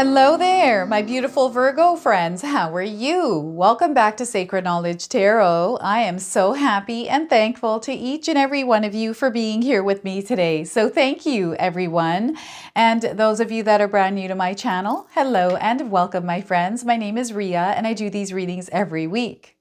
Hello there, my beautiful Virgo friends. How are you? Welcome back to Sacred Knowledge Tarot. I am so happy and thankful to each and every one of you for being here with me today. So thank you, everyone. And those of you that are brand new to my channel, hello and welcome, my friends. My name is Ria and I do these readings every week.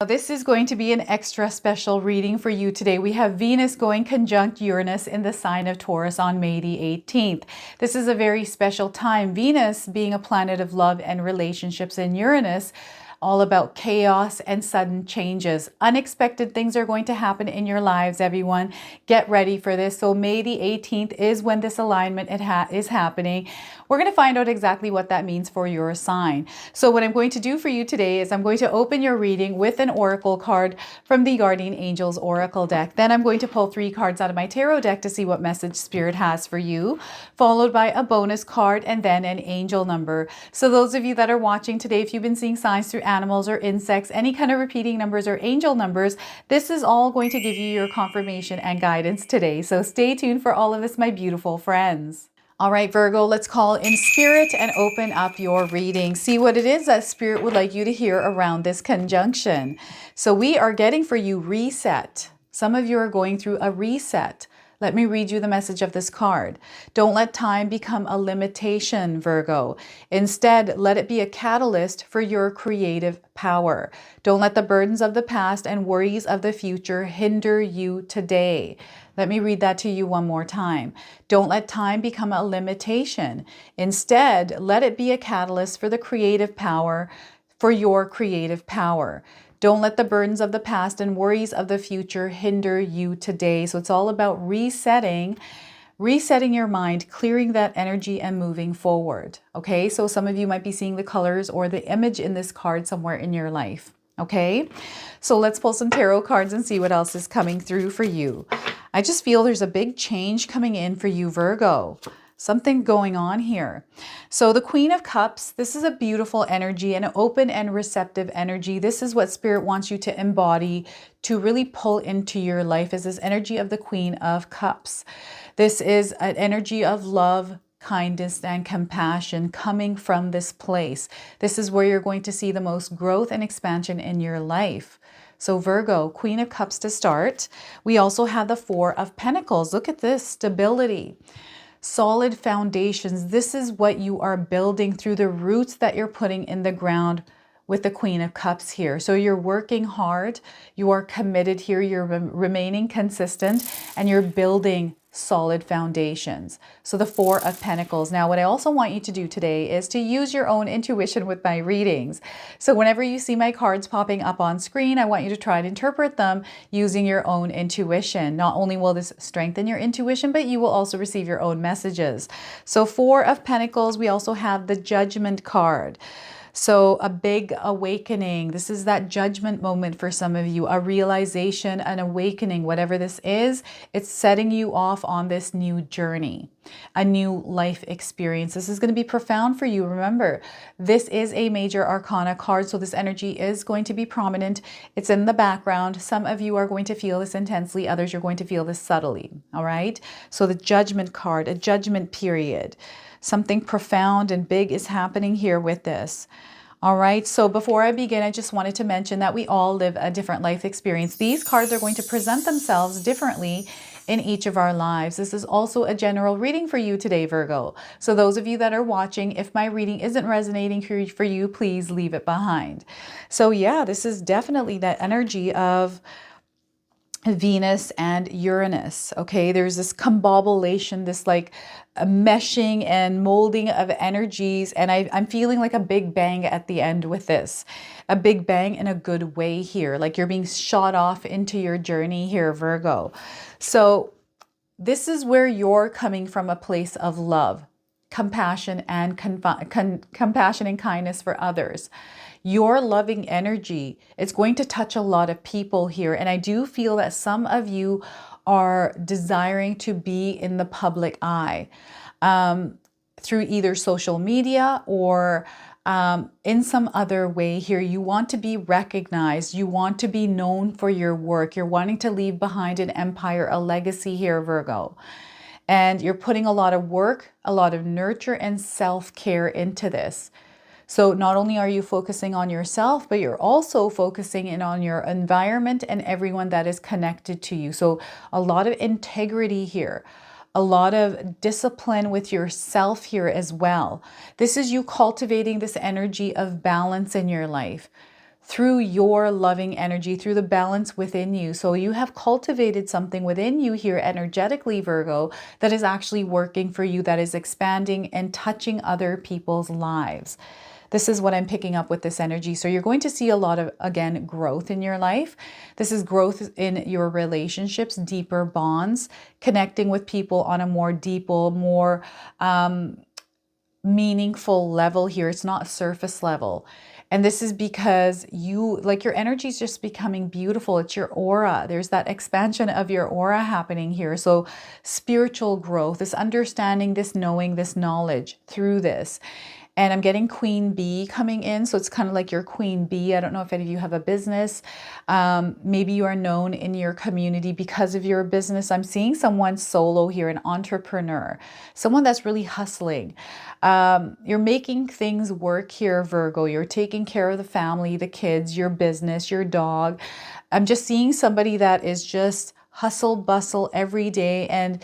This is going to be an extra special reading for you today. We have Venus going conjunct Uranus in the sign of Taurus on May the 18th. This is a very special time. Venus being a planet of love and relationships, and Uranus all about chaos and sudden changes. Unexpected things are going to happen in your lives, everyone. Get ready for this. So May the 18th is when this alignment is happening. We're going to find out exactly what that means for your sign. So what I'm going to do for you today is I'm going to open your reading with an oracle card from the Guardian Angels Oracle deck. Then I'm going to pull 3 cards out of my tarot deck to see what message Spirit has for you, followed by a bonus card and then an angel number. So those of you that are watching today, if you've been seeing signs through animals or insects, any kind of repeating numbers or angel numbers, this is all going to give you your confirmation and guidance today. So stay tuned for all of this, my beautiful friends. All right, Virgo, let's call in Spirit and open up your reading. See what it is that Spirit would like you to hear around this conjunction. So we are getting for you reset. Some of you are going through a reset. Let me read you the message of this card. Don't let time become a limitation, Virgo. Instead, let it be a catalyst for your creative power. Don't let the burdens of the past and worries of the future hinder you today. Let me read that to you one more time. Don't let time become a limitation. Instead, let it be a catalyst for the creative power, for your creative power. Don't let the burdens of the past and worries of the future hinder you today. So it's all about resetting your mind, clearing that energy and moving forward. Okay, so some of you might be seeing the colors or the image in this card somewhere in your life. Okay, so let's pull some tarot cards and see what else is coming through for you. I just feel there's a big change coming in for you, Virgo. Something going on here. So the Queen of Cups, this is a beautiful energy, an open and receptive energy. This is what Spirit wants you to embody, to really pull into your life, is this energy of the Queen of Cups. This is an energy of love, kindness, and compassion coming from this place. This is where you're going to see the most growth and expansion in your life. So Virgo, Queen of Cups to start. We also have the Four of Pentacles. Look at this, stability. Solid foundations. This is what you are building through the roots that you're putting in the ground with the Queen of Cups here. So you're working hard, you are committed here, you're remaining consistent, and you're building solid foundations. So the Four of Pentacles. Now, what I also want you to do today is to use your own intuition with my readings. So whenever you see my cards popping up on screen, I want you to try and interpret them using your own intuition. Not only will this strengthen your intuition, but you will also receive your own messages. So Four of Pentacles, we also have the Judgment card. So a big awakening. This is that judgment moment for some of you, a realization, an awakening, whatever this is, it's setting you off on this new journey, a new life experience. This is going to be profound for you. Remember, this is a major arcana card, so this energy is going to be prominent. It's in the background. Some of you are going to feel this intensely, others you're going to feel this subtly, all right? So the Judgment card, a judgment period. Something profound and big is happening here with this. All right, so before I begin, I just wanted to mention that we all live a different life experience. These cards are going to present themselves differently in each of our lives. This is also a general reading for you today, Virgo. So those of you that are watching, if my reading isn't resonating for you, please leave it behind. So yeah, this is definitely that energy of Venus and Uranus. Okay, there's this combobulation, this like a meshing and molding of energies, and I'm feeling like a big bang at the end with this, a big bang in a good way here, like you're being shot off into your journey here, Virgo. So this is where you're coming from, a place of love, compassion and compassion and kindness for others. Your loving energy, it's going to touch a lot of people here. And I do feel that some of you are desiring to be in the public eye through either social media or in some other way here. You want to be recognized. You want to be known for your work. You're wanting to leave behind an empire, a legacy here, Virgo. And you're putting a lot of work, a lot of nurture and self-care into this. So not only are you focusing on yourself, but you're also focusing in on your environment and everyone that is connected to you. So a lot of integrity here, a lot of discipline with yourself here as well. This is you cultivating this energy of balance in your life through your loving energy, through the balance within you. So you have cultivated something within you here energetically, Virgo, that is actually working for you, that is expanding and touching other people's lives. This is what I'm picking up with this energy. So you're going to see a lot of, again, growth in your life. This is growth in your relationships, deeper bonds, connecting with people on a more deeper, more meaningful level here. It's not surface level. And this is because you, like, your energy is just becoming beautiful. It's your aura. There's that expansion of your aura happening here. So spiritual growth, this understanding, this knowing, this knowledge through this. And I'm getting Queen Bee coming in. So it's kind of like your Queen Bee. I don't know if any of you have a business. Maybe you are known in your community because of your business. I'm seeing someone solo here, an entrepreneur, someone that's really hustling. You're making things work here, Virgo. You're taking care of the family, the kids, your business, your dog. I'm just seeing somebody that is just hustle bustle every day, and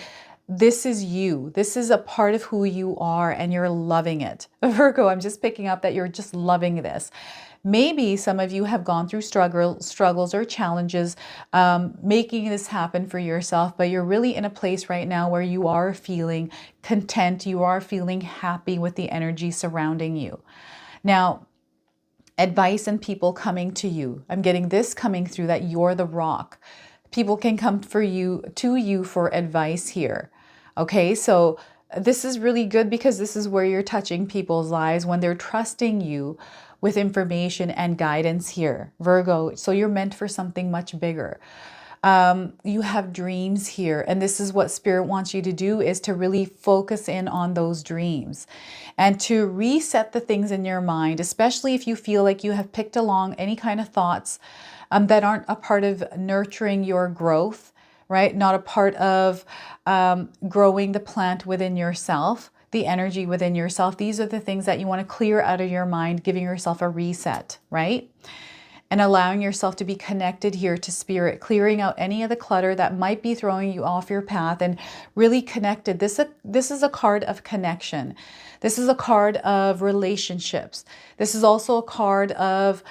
this is you. This is a part of who you are, and you're loving it. Virgo, I'm just picking up that you're just loving this. Maybe some of you have gone through struggles or challenges making this happen for yourself, but you're really in a place right now where you are feeling content. You are feeling happy with the energy surrounding you. Now, advice and people coming to you. I'm getting this coming through, that you're the rock. People can come to you for advice here. Okay, so this is really good because this is where you're touching people's lives when they're trusting you with information and guidance here, Virgo. So you're meant for something much bigger. You have dreams here, and this is what Spirit wants you to do, is to really focus in on those dreams and to reset the things in your mind, especially if you feel like you have picked along any kind of thoughts that aren't a part of nurturing your growth, right? Not a part of growing the plant within yourself, the energy within yourself. These are the things that you want to clear out of your mind, giving yourself a reset, right? And allowing yourself to be connected here to Spirit, clearing out any of the clutter that might be throwing you off your path, and really connected. This is a card of connection. This is a card of relationships. This is also a card of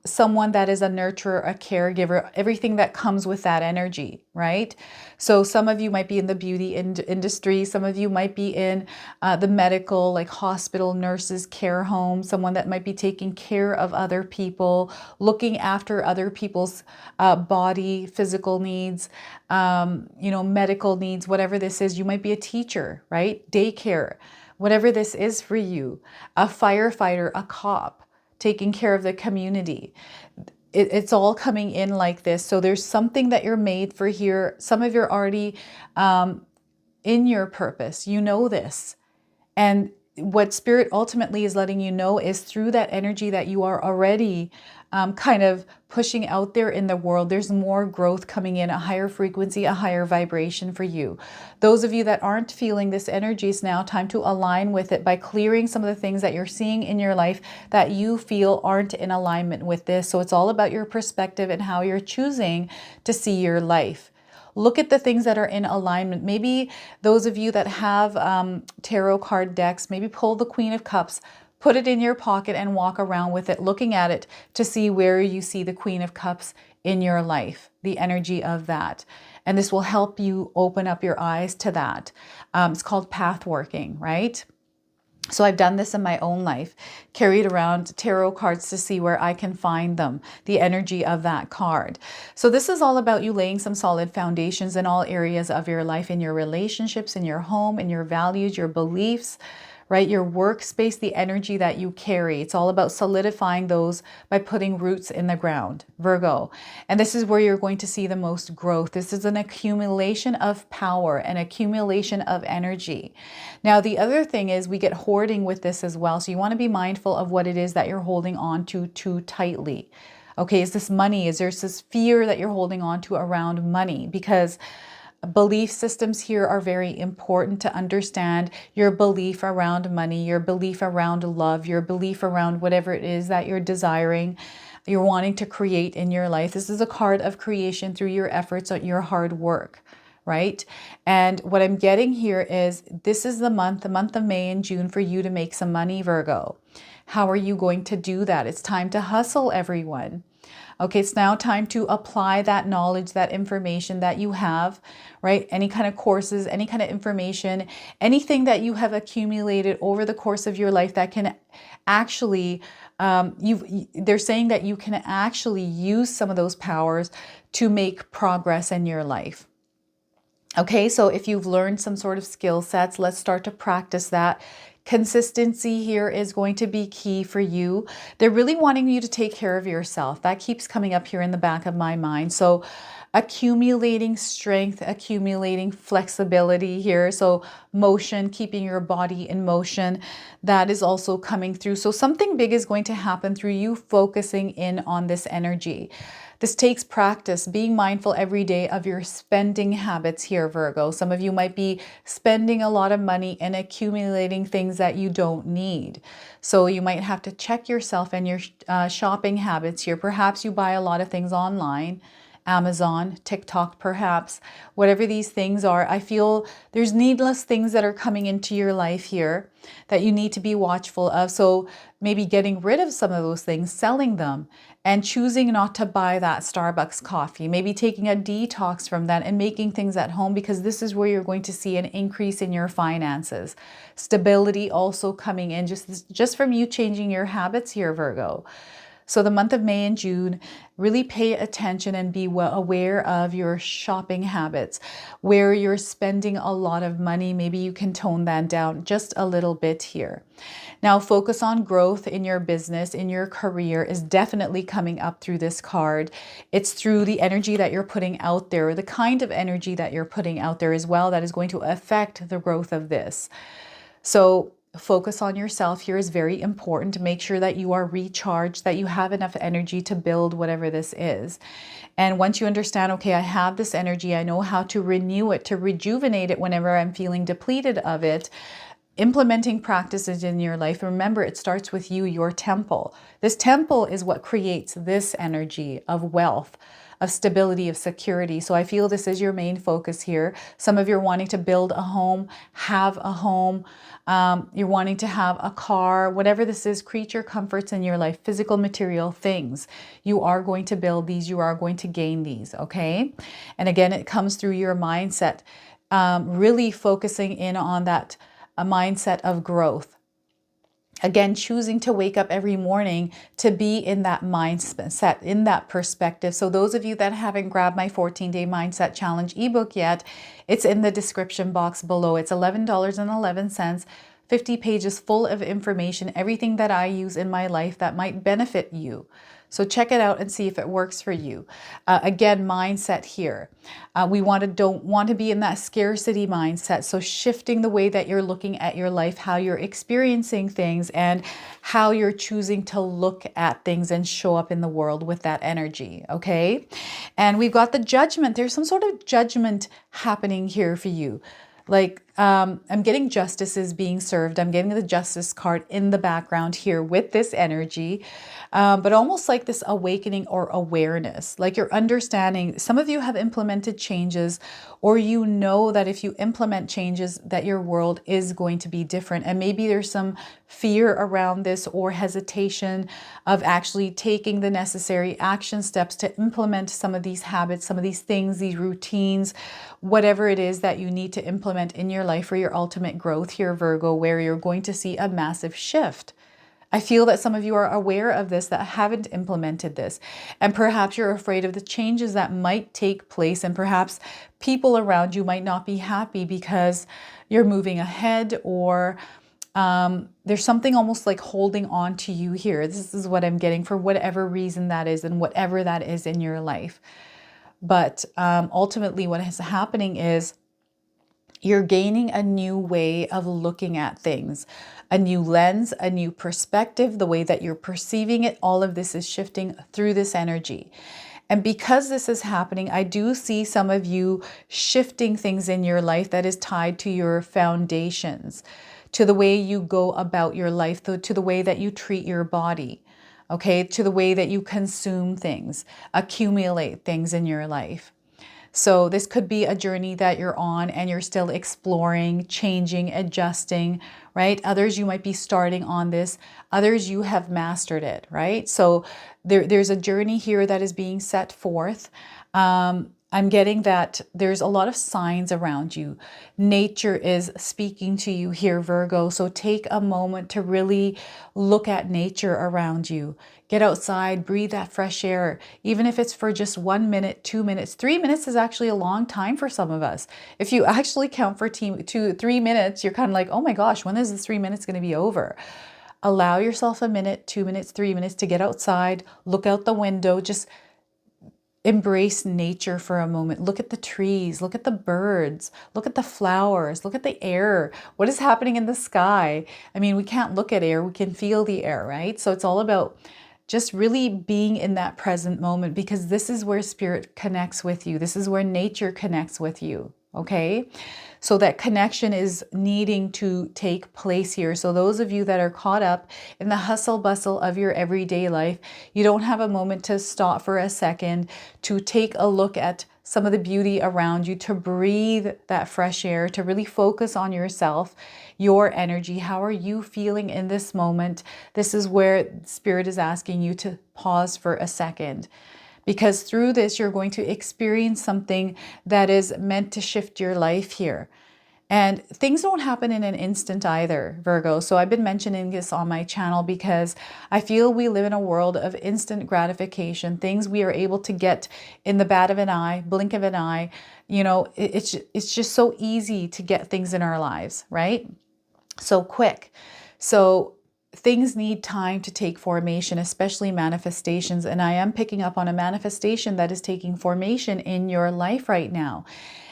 someone that is a nurturer, a caregiver, everything that comes with that energy, right? So some of you might be in the beauty industry. Some of you might be in the medical, like hospital, nurses, care home, someone that might be taking care of other people, looking after other people's body, physical needs, medical needs, whatever this is. You might be a teacher, right? Daycare, whatever this is for you, a firefighter, a cop, taking care of the community. It's all coming in like this. So there's something that you're made for here. Some of you are already in your purpose. You know this. And what Spirit ultimately is letting you know is through that energy that you are already kind of pushing out there in the world, there's more growth coming in, a higher frequency, a higher vibration for you. Those of you that aren't feeling this energy, it's now time to align with it by clearing some of the things that you're seeing in your life that you feel aren't in alignment with this. So it's all about your perspective and how you're choosing to see your life. Look at the things that are in alignment. Maybe those of you that have tarot card decks, maybe pull the Queen of Cups, put it in your pocket and walk around with it, looking at it to see where you see the Queen of Cups in your life, the energy of that. And this will help you open up your eyes to that. It's called path working, right? So I've done this in my own life, carried around tarot cards to see where I can find them, the energy of that card. So this is all about you laying some solid foundations in all areas of your life, in your relationships, in your home, in your values, your beliefs, right? Your workspace, the energy that you carry. It's all about solidifying those by putting roots in the ground, Virgo. And this is where you're going to see the most growth. This is an accumulation of power, an accumulation of energy. Now, the other thing is we get hoarding with this as well. So you want to be mindful of what it is that you're holding on to too tightly. Okay, is this money? Is there this fear that you're holding on to around money? Because Belief systems here are very important to understand. Your belief around money, your belief around love, your belief around whatever it is that you're desiring, you're wanting to create in your life. This is a card of creation through your efforts, your hard work, right? And what I'm getting here is this is the month of May and June for you to make some money, Virgo. How are you going to do that? It's time to hustle, everyone. Okay, it's now time to apply that knowledge, that information that you have, right? Any kind of courses, any kind of information, anything that you have accumulated over the course of your life that can actually, they're saying that you can actually use some of those powers to make progress in your life. Okay, so if you've learned some sort of skill sets, let's start to practice that. Consistency here is going to be key for you. They're really wanting you to take care of yourself. That keeps coming up here in the back of my mind. So accumulating strength, accumulating flexibility here. So motion, keeping your body in motion, that is also coming through. So something big is going to happen through you focusing in on this energy. This takes practice, being mindful every day of your spending habits here, Virgo. Some of you might be spending a lot of money and accumulating things that you don't need. So you might have to check yourself and your shopping habits here. Perhaps you buy a lot of things online, Amazon, TikTok, perhaps, whatever these things are. I feel there's needless things that are coming into your life here that you need to be watchful of. So maybe getting rid of some of those things, selling them, and choosing not to buy that Starbucks coffee, maybe taking a detox from that and making things at home, because this is where you're going to see an increase in your finances. Stability also coming in just from you changing your habits here, Virgo. So the month of May and June, really pay attention and be well aware of your shopping habits. Where you're spending a lot of money, maybe you can tone that down just a little bit here. Now focus on growth in your business, in your career is definitely coming up through this card. It's through the energy that you're putting out there, the kind of energy that you're putting out there as well, that is going to affect the growth of this. So focus on yourself here is very important. Make sure that you are recharged, that you have enough energy to build whatever this is. And once you understand, okay, I have this energy, I know how to renew it, to rejuvenate it whenever I'm feeling depleted of it, implementing practices in your life. Remember, it starts with you, your temple. This temple is what creates this energy of wealth, of stability, of security. So I feel this is your main focus here. Some of you are wanting to build a home, have a home. You're wanting to have a car, whatever this is, creature comforts in your life, physical material things. You are going to build these. You are going to gain these. Okay. And again, it comes through your mindset, really focusing in on that a mindset of growth. Again, choosing to wake up every morning to be in that mindset, in that perspective. So those of you that haven't grabbed my 14-day mindset challenge ebook yet, it's in the description box below. It's $11.11, 50 pages full of information, everything that I use in my life that might benefit you. So check it out and see if it works for you. Again, mindset here. We don't want to be in that scarcity mindset. So shifting the way that you're looking at your life, how you're experiencing things, and how you're choosing to look at things and show up in the world with that energy. Okay. And we've got the judgment. There's some sort of judgment happening here for you. Like, I'm getting justice is being served. I'm getting the justice card in the background here with this energy, but almost like this awakening or awareness, like you're understanding. Some of you have implemented changes, or you know that if you implement changes that your world is going to be different. And maybe there's some fear around this or hesitation of actually taking the necessary action steps to implement some of these habits, some of these things, these routines, whatever it is that you need to implement in your life for your ultimate growth here, Virgo, where you're going to see a massive shift. I feel that some of you are aware of this that haven't implemented this, and perhaps you're afraid of the changes that might take place, and perhaps people around you might not be happy because you're moving ahead, or there's something almost like holding on to you here. This is what I'm getting, for whatever reason that is, and whatever that is in your life. But ultimately what is happening is you're gaining a new way of looking at things, a new lens, a new perspective, the way that you're perceiving it. All of this is shifting through this energy. And because this is happening, I do see some of you shifting things in your life that is tied to your foundations, to the way you go about your life, to the way that you treat your body, okay, to the way that you consume things, accumulate things in your life. So this could be a journey that you're on and you're still exploring, changing, adjusting, right? Others, you might be starting on this. Others, you have mastered it, right? So there's a journey here that is being set forth. I'm getting that there's a lot of signs around you. Nature is speaking to you here, Virgo. So take a moment to really look at nature around you. Get outside, breathe that fresh air. Even if it's for just 1 minute, 2 minutes, 3 minutes is actually a long time for some of us. If you actually count for 3 minutes, you're kind of like, oh my gosh, when is this 3 minutes going to be over? Allow yourself a minute, 2 minutes, 3 minutes to get outside, look out the window, just embrace nature for a moment. Look at the trees, look at the birds, look at the flowers, look at the air. What is happening in the sky? I mean, we can't look at air, we can feel the air, right? So it's all about just really being in that present moment, because this is where spirit connects with you. This is where nature connects with you. Okay, so that connection is needing to take place here. So those of you that are caught up in the hustle bustle of your everyday life, you don't have a moment to stop for a second, to take a look at some of the beauty around you, to breathe that fresh air, to really focus on yourself, your energy. How are you feeling in this moment? This is where spirit is asking you to pause for a second. Because through this, you're going to experience something that is meant to shift your life here. And things don't happen in an instant either, Virgo. So I've been mentioning this on my channel because I feel we live in a world of instant gratification, things we are able to get in the bat of an eye, blink of an eye. You know, it's just so easy to get things in our lives, right? So quick. So things need time to take formation, especially manifestations. And I am picking up on a manifestation that is taking formation in your life right now.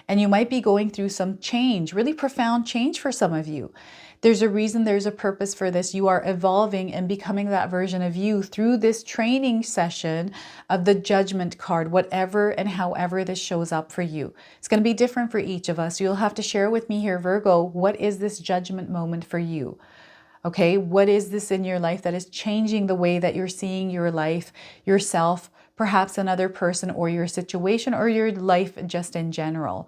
And you might be going through some change, really profound change for some of you. There's a reason, there's a purpose for this. You are evolving and becoming that version of you through this training session of the Judgment card, whatever and however this shows up for you. It's going to be different for each of us. You'll have to share with me here, Virgo, what is this judgment moment for you? Okay, what is this in your life that is changing the way that you're seeing your life, yourself, perhaps another person or your situation or your life just in general?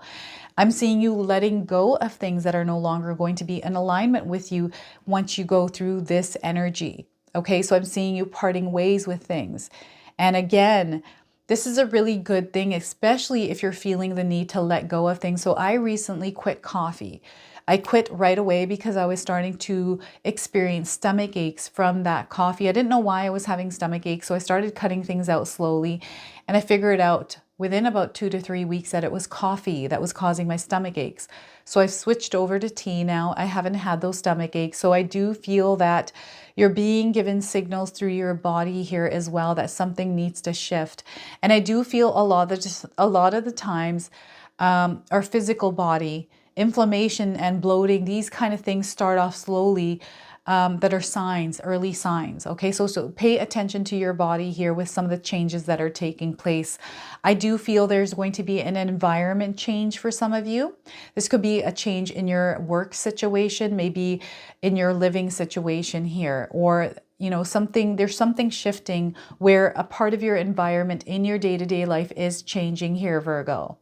I'm seeing you letting go of things that are no longer going to be in alignment with you once you go through this energy. Okay, so I'm seeing you parting ways with things. And again, this is a really good thing, especially if you're feeling the need to let go of things. So I recently quit coffee. I quit right away because I was starting to experience stomach aches from that coffee. I didn't know why I was having stomach aches, so I started cutting things out slowly. And I figured out within about 2 to 3 weeks that it was coffee that was causing my stomach aches. So I've switched over to tea now. I haven't had those stomach aches. So I do feel that you're being given signals through your body here as well that something needs to shift. And I do feel a lot of the times our physical body, inflammation and bloating, these kind of things start off slowly, that are signs, early signs. Okay, so pay attention to your body here with some of the changes that are taking place. I do feel there's going to be an environment change for some of you. This could be a change in your work situation, maybe in your living situation here, or you know, there's something shifting where a part of your environment in your day-to-day life is changing here, Virgo.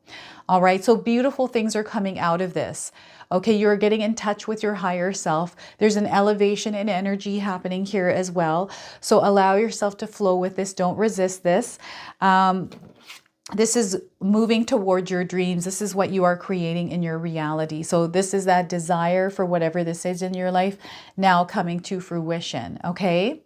All right, so beautiful things are coming out of this. Okay, you're getting in touch with your higher self. There's an elevation in energy happening here as well. So allow yourself to flow with this. Don't resist this. This is moving towards your dreams. This is what you are creating in your reality. So this is that desire for whatever this is in your life now coming to fruition. Okay,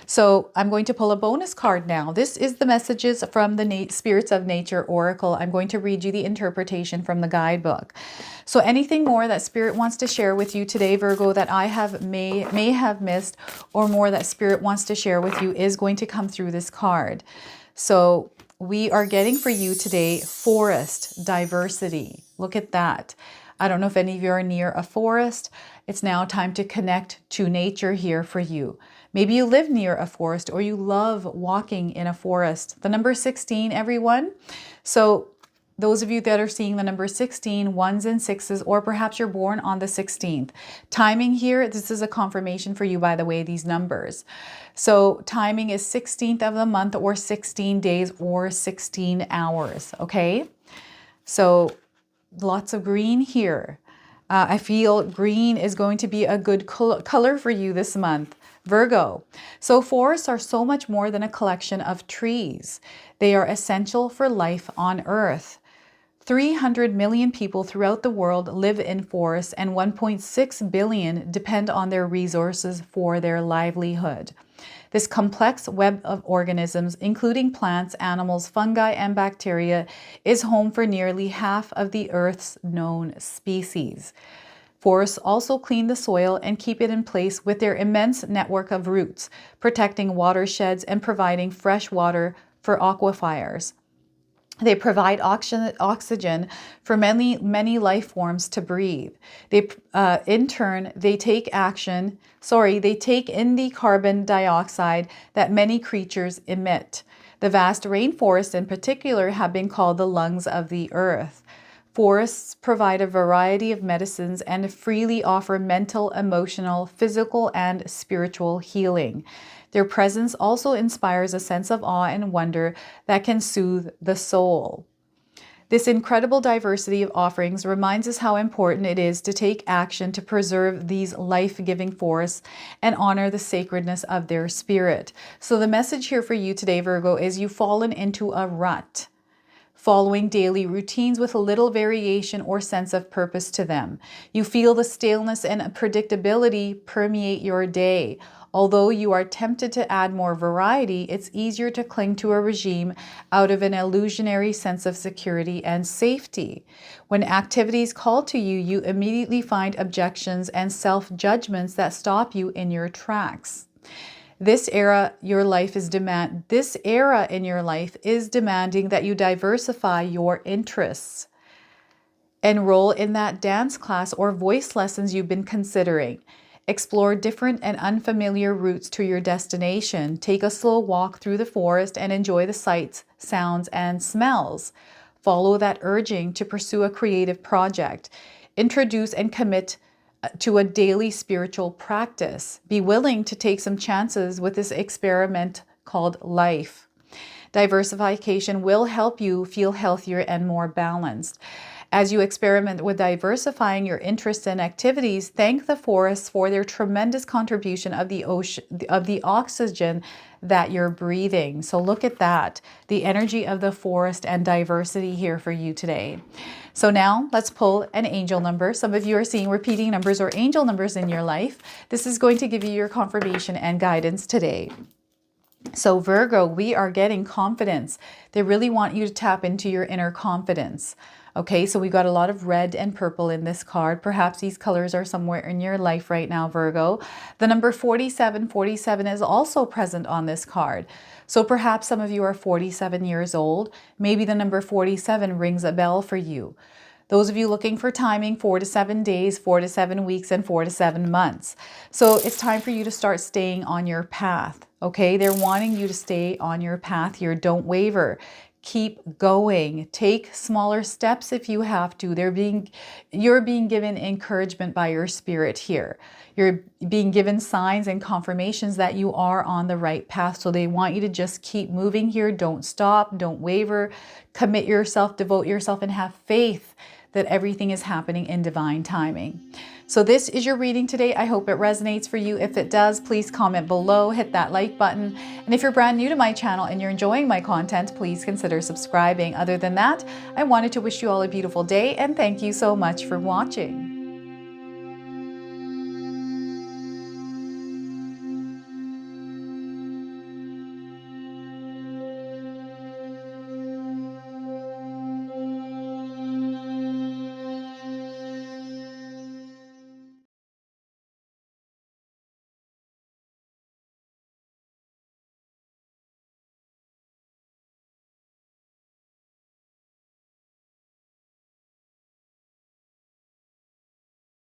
so I'm going to pull a bonus card now. This is the messages from the Spirits of Nature Oracle. I'm going to read you the interpretation from the guidebook. So anything more that Spirit wants to share with you today, Virgo, that I may have missed, or more that Spirit wants to share with you, is going to come through this card. So we are getting for you today forest diversity. Look at that. I don't know if any of you are near a forest. It's now time to connect to nature here for you. Maybe you live near a forest or you love walking in a forest. The number 16, everyone. So those of you that are seeing the number 16, ones and sixes, or perhaps you're born on the 16th. Timing here, this is a confirmation for you, by the way, these numbers. So timing is 16th of the month or 16 days or 16 hours, okay? So lots of green here. I feel green is going to be a good color for you this month, Virgo. So forests are so much more than a collection of trees. They are essential for life on Earth. 300 million people throughout the world live in forests, and 1.6 billion depend on their resources for their livelihood. This complex web of organisms, including plants, animals, fungi, and bacteria, is home for nearly half of the Earth's known species. Forests also clean the soil and keep it in place with their immense network of roots, protecting watersheds and providing fresh water for aquifers. They provide oxygen for many life forms to breathe. In turn, they take in the carbon dioxide that many creatures emit. The vast rainforests in particular have been called the lungs of the earth. Forests provide a variety of medicines and freely offer mental, emotional, physical, and spiritual healing. Their presence also inspires a sense of awe and wonder that can soothe the soul. This incredible diversity of offerings reminds us how important it is to take action to preserve these life-giving forests and honor the sacredness of their spirit. So the message here for you today, Virgo, is you've fallen into a rut, following daily routines with little variation or sense of purpose to them. You feel the staleness and predictability permeate your day. Although you are tempted to add more variety, it's easier to cling to a regime out of an illusionary sense of security and safety. When activities call to you, you immediately find objections and self-judgments that stop you in your tracks. This era in your life is demanding that you diversify your interests. Enroll in that dance class or voice lessons you've been considering. Explore different and unfamiliar routes to your destination. Take a slow walk through the forest and enjoy the sights, sounds, and smells. Follow that urging to pursue a creative project. Introduce and commit to a daily spiritual practice. Be willing to take some chances with this experiment called life. Diversification will help you feel healthier and more balanced. As you experiment with diversifying your interests and activities, thank the forests for their tremendous contribution of the oxygen that you're breathing. So look at that, the energy of the forest and diversity here for you today. So now let's pull an angel number. Some of you are seeing repeating numbers or angel numbers in your life. This is going to give you your confirmation and guidance today. So Virgo, we are getting confidence. They really want you to tap into your inner confidence. Okay, so we got a lot of red and purple in this card. Perhaps these colors are somewhere in your life right now, Virgo. The number 47 is also present on this card. So perhaps some of you are 47 years old. Maybe the number 47 rings a bell for you. Those of you looking for timing, 4 to 7 days, 4 to 7 weeks, and 4 to 7 months. So it's time for you to start staying on your path. Okay, they're wanting you to stay on your path here. Don't waver. Keep going. Take smaller steps if you have to. You're being given encouragement by your spirit here. You're being given signs and confirmations that you are on the right path. So they want you to just keep moving here. Don't stop. Don't waver. Commit yourself, devote yourself, and have faith that everything is happening in divine timing. So this is your reading today. I hope it resonates for you. If it does, please comment below, hit that like button. And if you're brand new to my channel and you're enjoying my content, please consider subscribing. Other than that, I wanted to wish you all a beautiful day and thank you so much for watching.